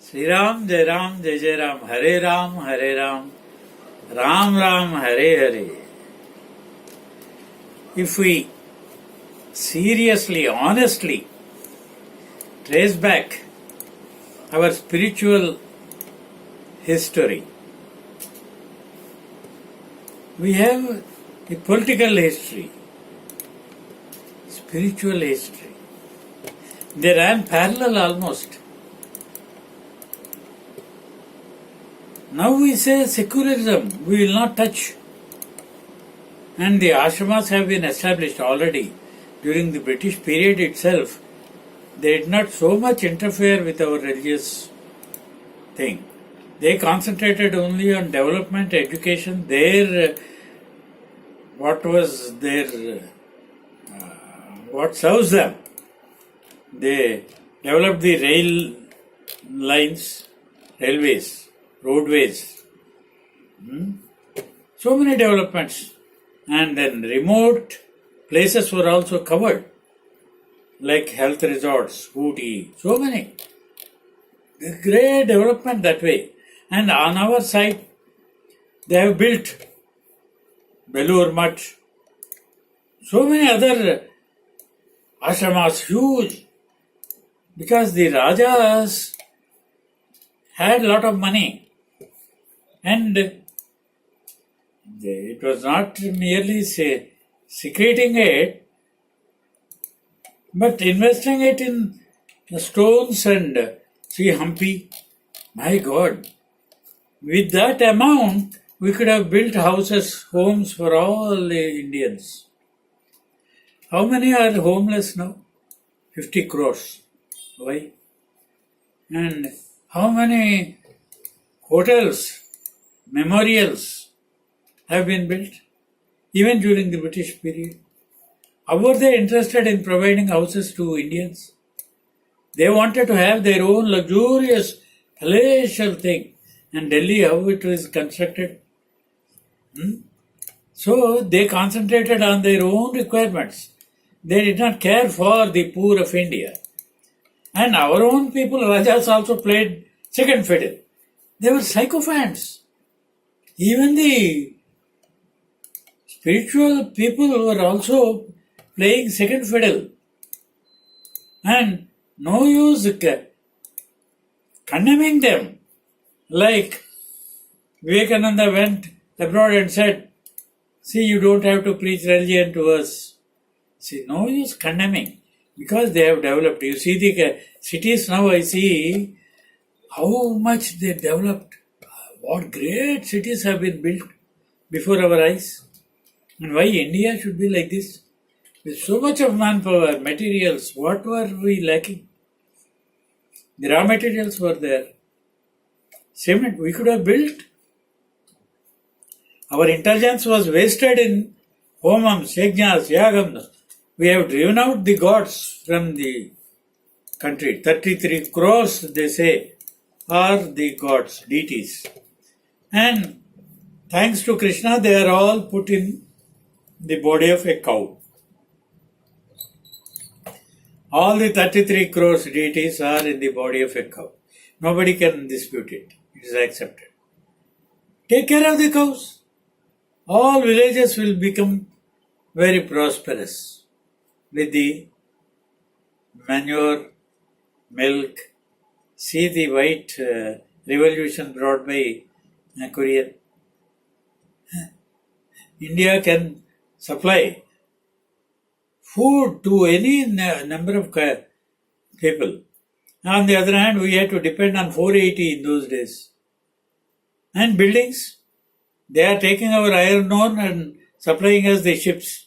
Sri Ram, Jai Ram, Hare Ram, Hare Ram, Ram Ram, Hare Hare. If we seriously, honestly trace back our spiritual history, we have a political history, spiritual history. They ran parallel almost. Now we say secularism, we will not touch. And the ashramas have been established already during the British period itself. They did not so much interfere with our religious thing. They concentrated only on development, education. What serves them? They developed the rail lines, railways, roadways. So many developments. And then remote places were also covered, like health resorts, Ooty, so many. Great development that way. And on our side, they have built Belur Mutt, so many other ashramas, huge, because the Rajas had a lot of money, and it was not merely secreting it, but investing it in the stones and see Hampi. My God, with that amount, we could have built houses, homes for all the Indians. How many are homeless now? 50 crores. Why? And how many hotels, memorials have been built, even during the British period? How were they interested in providing houses to Indians? They wanted to have their own luxurious, palatial thing. And Delhi, how it was constructed? So they concentrated on their own requirements. They did not care for the poor of India. And our own people, Rajas, also played second fiddle. They were sycophants. Even the spiritual people were also playing second fiddle. And no use condemning them. Like Vivekananda went abroad and said, see, you don't have to preach religion to us. See, no use condemning, because they have developed. You see the cities now, I see how much they developed. What great cities have been built before our eyes. And why India should be like this? With so much of manpower, materials, what were we lacking? The raw materials were there. Cement, we could have built. Our intelligence was wasted in homams, yajnas, yagams. We have driven out the gods from the country. 33 crores, they say, are the gods, deities. And thanks to Krishna, they are all put in the body of a cow. All the 33 crores deities are in the body of a cow. Nobody can dispute it. It is accepted. Take care of the cows. All villages will become very prosperous with the manure, milk. See the white revolution brought by Korea. India can supply food to any number of people. On the other hand, we had to depend on 480 in those days. And buildings, they are taking our iron ore and supplying us the ships.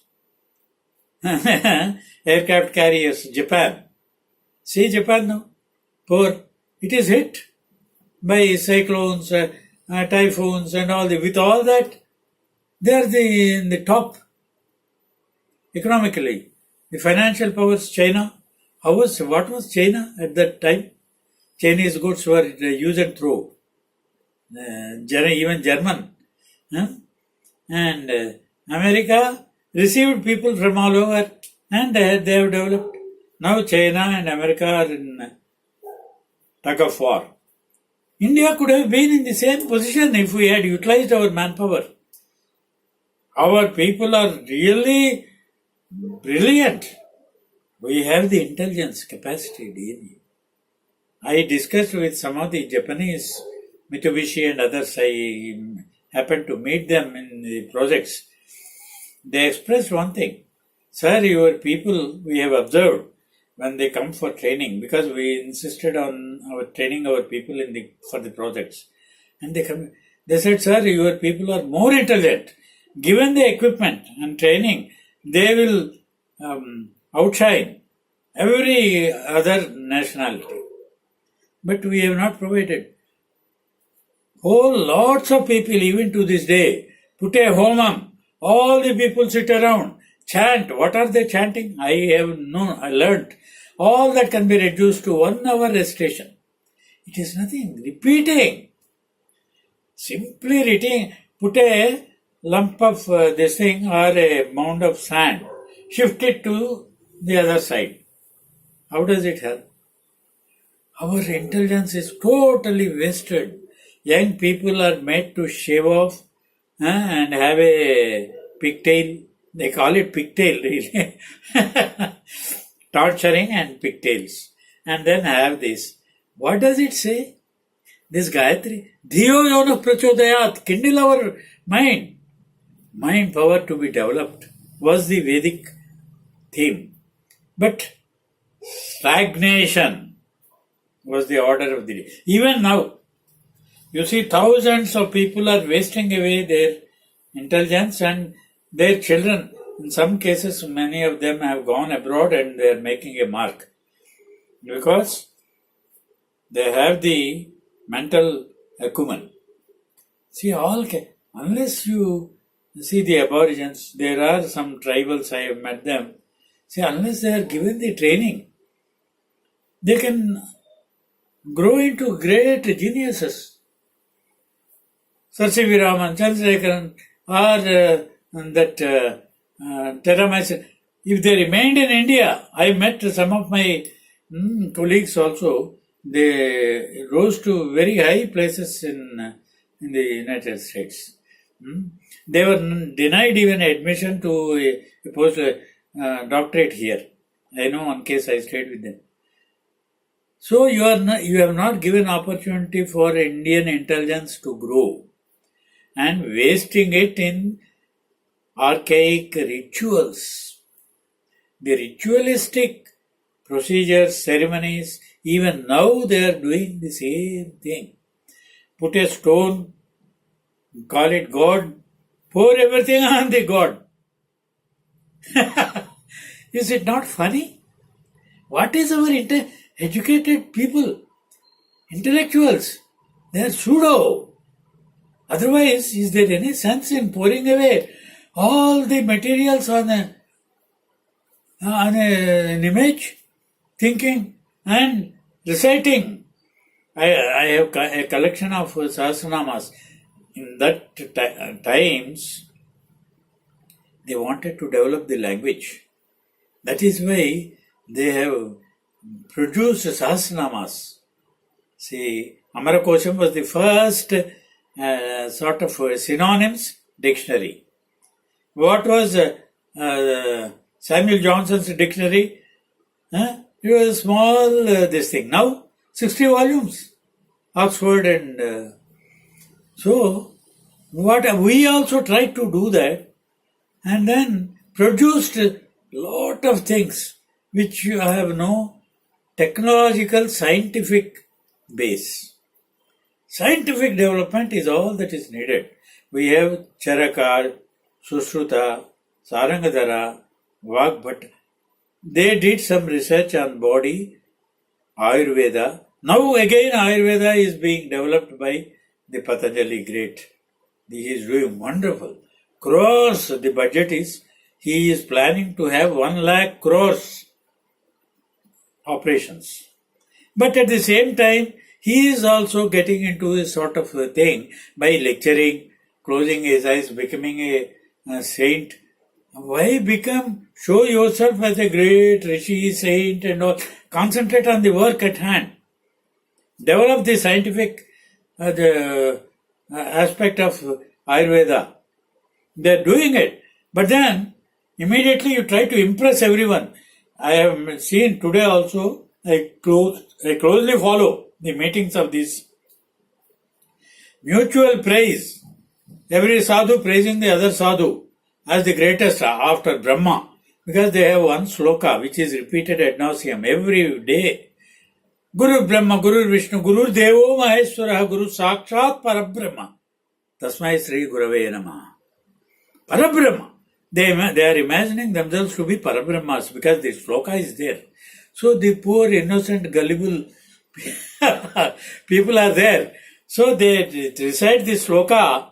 Aircraft carriers, Japan. See Japan now? Poor. It is hit by cyclones, typhoons and all. With all that, they are in the top economically. The financial powers, China. What was China at that time? Chinese goods were use and throw. Even German. And America received people from all over, and they have developed. Now China and America are in tug of war. India could have been in the same position if we had utilized our manpower. Our people are really brilliant. We have the intelligence capacity, DNA. I discussed with some of the Japanese, Mitsubishi and others. I happened to meet them in the projects. They expressed one thing. Sir, your people, we have observed when they come for training, because we insisted on our training our people for the projects. And they said, sir, your people are more intelligent. Given the equipment and training, they will outshine every other nationality. But we have not provided. Lots of people, even to this day, put a homam. All the people sit around, chant. What are they chanting? I learnt. All that can be reduced to 1 hour recitation. It is nothing. Repeating. Simply reading. Put a lump of this thing or a mound of sand. Shift it to the other side. How does it help? Our intelligence is totally wasted. Young people are made to shave off and have a pigtail. They call it pigtail, really. Torturing and pigtails. And then have this. What does it say? This Gayatri. Dhiyo yona prachodayat. Kindle our mind. Mind power to be developed was the Vedic theme. But stagnation was the order of the day. Even now, you see thousands of people are wasting away their intelligence and their children. In some cases, many of them have gone abroad and they are making a mark. Because they have the mental acumen. See, unless you see the aborigines, there are some tribals, I have met them. See, unless they are given the training, they can grow into great geniuses. Sir C.V. Raman, Chandrasekharan, or Terramation. If they remained in India, I met some of my colleagues also. They rose to very high places in the United States. They were denied even admission to a post doctorate here. I know one case I stayed with them. So you have not given opportunity for Indian intelligence to grow, and wasting it in archaic rituals. The ritualistic procedures, ceremonies, even now they are doing the same thing. Put a stone, call it God, pour everything on the God. Is it not funny? What is our educated people? Intellectuals. They are pseudo. Otherwise, is there any sense in pouring away all the materials on an image, thinking and reciting? I have a collection of Sahasranamas. In that times, they wanted to develop the language. That is why they have produced Sahasranamas. See, Amarakosham was the first sort of synonyms dictionary. What was Samuel Johnson's dictionary? It was a small this thing. Now, 60 volumes. Oxford and... So, we also tried to do that and then produced a lot of things which have no technological scientific base. Scientific development is all that is needed. We have Charakar, Sushruta, Sarangadhara, Vagbhat. They did some research on body, Ayurveda. Now again Ayurveda is being developed by the Patanjali great. He is doing wonderful. Crores, the budget is, he is planning to have 1 lakh crores operations. But at the same time, he is also getting into a sort of a thing by lecturing, closing his eyes, becoming a saint. Why show yourself as a great rishi, saint and all. Concentrate on the work at hand. Develop the scientific the aspect of Ayurveda. They are doing it. But then, immediately you try to impress everyone. I have seen today also, I closely follow the meetings of these mutual praise. Every sadhu praising the other sadhu as the greatest after Brahma, because they have one sloka which is repeated ad nauseam every day. Guru Brahma, Guru Vishnu, Guru Devo Maheshwara, Guru Sakshat Parabrahma. Tasmai Sri Gurave Namah. Parabrahma. They are imagining themselves to be Parabrahmas because the sloka is there. So the poor, innocent, gullible people are there. So they recite the sloka,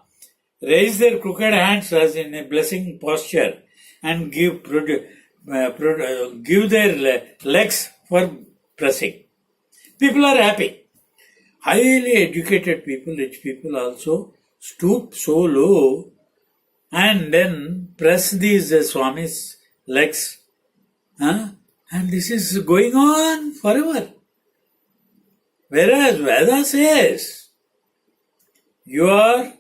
raise their crooked hands as in a blessing posture, and give their legs for pressing. People are happy. Highly educated people, rich people also stoop so low and then press these Swamis' legs. And this is going on forever. Whereas Veda says, you are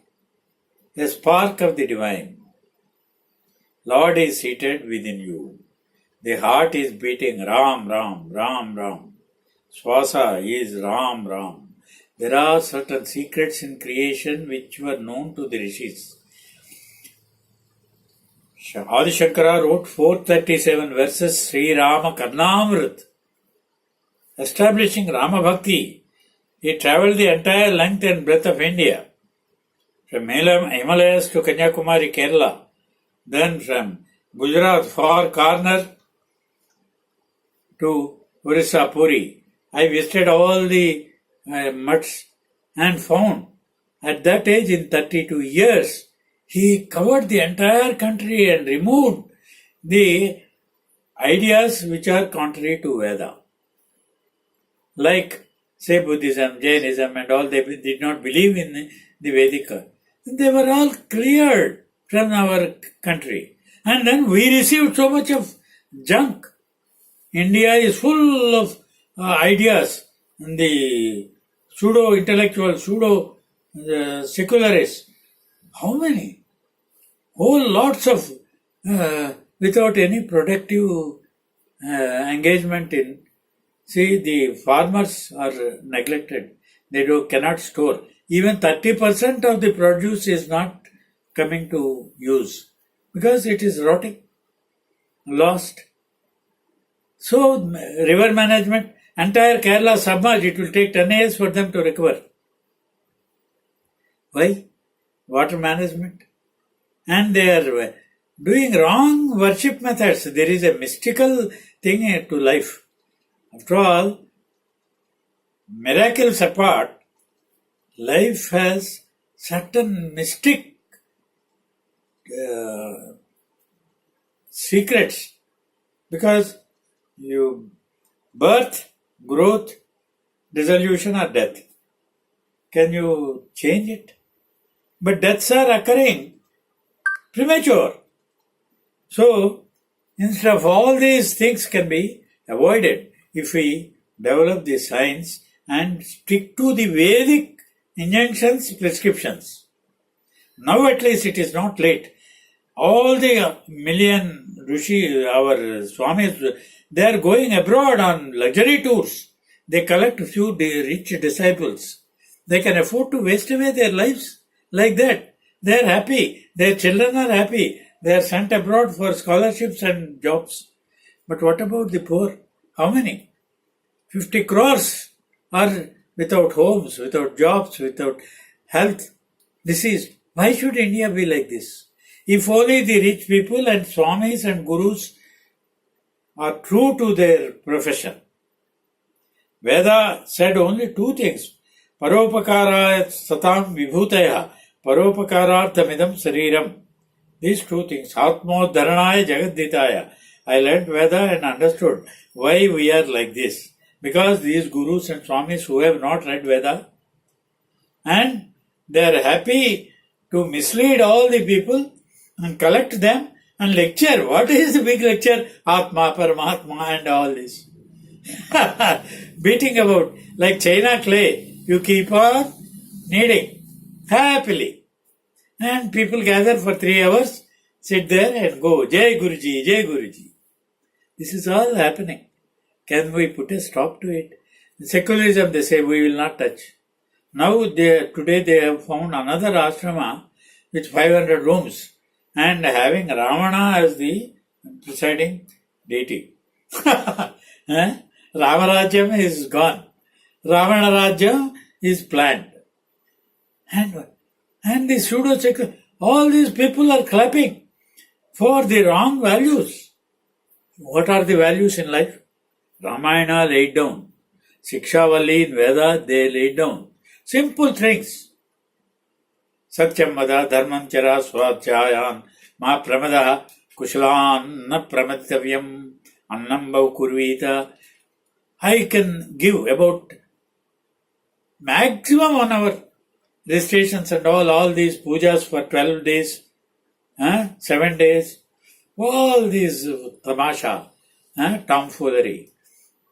a spark of the divine. Lord is seated within you. The heart is beating Ram, Ram, Ram, Ram. Swasa is Ram, Ram. There are certain secrets in creation which were known to the Rishis. Adi Shankara wrote 437 verses Sri Rama Karnamrit, establishing Rama Bhakti. He travelled the entire length and breadth of India, from Himalayas to Kanyakumari, Kerala, then from Gujarat far corner to Orissa, Puri. I visited all the mutts and found at that age, in 32 years, he covered the entire country and removed the ideas which are contrary to Veda. Like, say, Buddhism, Jainism and all, they did not believe in the Vedic. They were all cleared from our country. And then we received so much of junk. India is full of ideas. The pseudo-intellectual, pseudo-secularists. How many? Whole lots of, without any productive engagement in. See, the farmers are neglected. They cannot store. Even 30% of the produce is not coming to use because it is rotting, lost. So, river management, entire Kerala submerged, it will take 10 years for them to recover. Why? Water management. And they are doing wrong worship methods. There is a mystical thing to life. After all, miracles apart, life has certain mystic secrets, because you birth, growth, dissolution or death. Can you change it? But deaths are occurring premature. So, instead of all these things can be avoided if we develop the science and stick to the Vedic injunctions, prescriptions. Now at least it is not late. All the million Rishi, our Swamis, they are going abroad on luxury tours. They collect few rich disciples. They can afford to waste away their lives like that. They are happy. Their children are happy. They are sent abroad for scholarships and jobs. But what about the poor? How many? 50 crores are without homes, without jobs, without health, diseased. Why should India be like this? If only the rich people and Swamis and Gurus are true to their profession. Veda said only two things. Paropakara satam vibhutaya, paropakararthamidam sariram. These two things. Atmodharanaya jagadditaya. I learned Veda and understood why we are like this. Because these Gurus and Swamis who have not read Veda, and they are happy to mislead all the people and collect them and lecture. What is the big lecture? Atma, Paramatma and all this. Beating about like China clay. You keep on kneading happily. And people gather for 3 hours, sit there and go, Jai Guruji, Jai Guruji. This is all happening. Can we put a stop to it? In secularism, they say we will not touch. Now, today they have found another ashrama with 500 rooms and having Ravana as the presiding deity. Ramarajyam is gone. Ramarajyam is planned. And the pseudo-secular, all these people are clapping for the wrong values. What are the values in life? Ramayana laid down. Shikshavali in Veda, they laid down. Simple things. Satyam vada dharmam chara swadhyayan ma pramadaha kushalan na pramaditavyam annam bhav kurvita. I can give about maximum 1 hour recitations and all these pujas for 12 days, 7 days, all these tamasha, tomfoolery,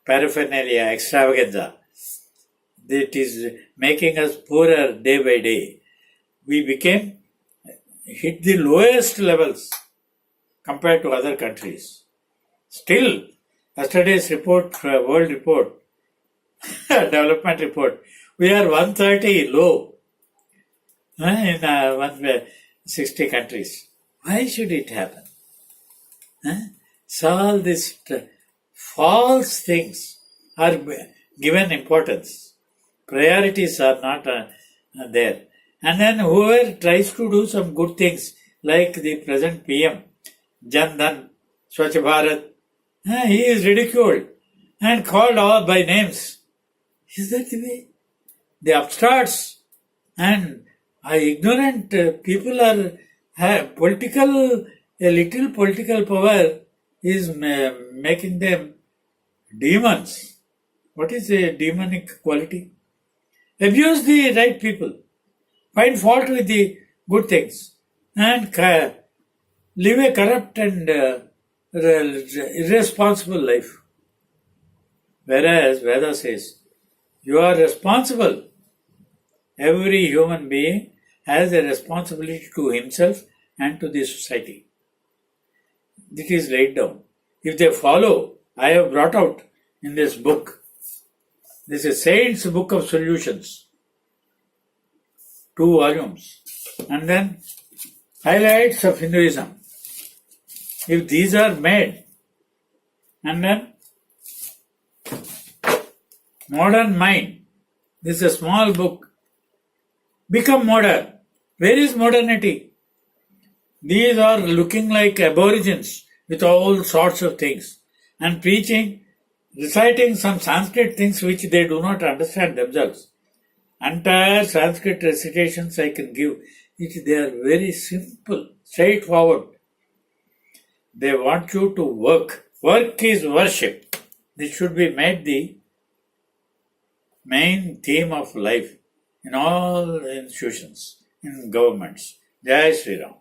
paraphernalia, extravaganza. That is making us poorer day by day. We hit the lowest levels compared to other countries. Still, yesterday's report, world report, development report, we are 130 low in 160 countries. Why should it happen? So all these false things are given importance. Priorities are not there. And then whoever tries to do some good things, like the present PM, Jan Dhan, Swachh Bharat, he is ridiculed and called all by names. Is that the way? The upstarts and ignorant people have a little political power is making them demons. What is a demonic quality? Abuse the right people, find fault with the good things, and live a corrupt and irresponsible life. Whereas Veda says, you are responsible. Every human being has a responsibility to himself and to the society. It is laid down. If they follow, I have brought out in this book. This is Saint's Book of Solutions. 2 volumes. And then highlights of Hinduism. If these are made, and then modern mind. This is a small book. Become modern. Where is modernity? These are looking like aborigines with all sorts of things and preaching, reciting some Sanskrit things which they do not understand themselves. Entire Sanskrit recitations I can give. They are very simple, straightforward. They want you to work. Work is worship. This should be made the main theme of life in all institutions, in governments. Jai Sri Ram.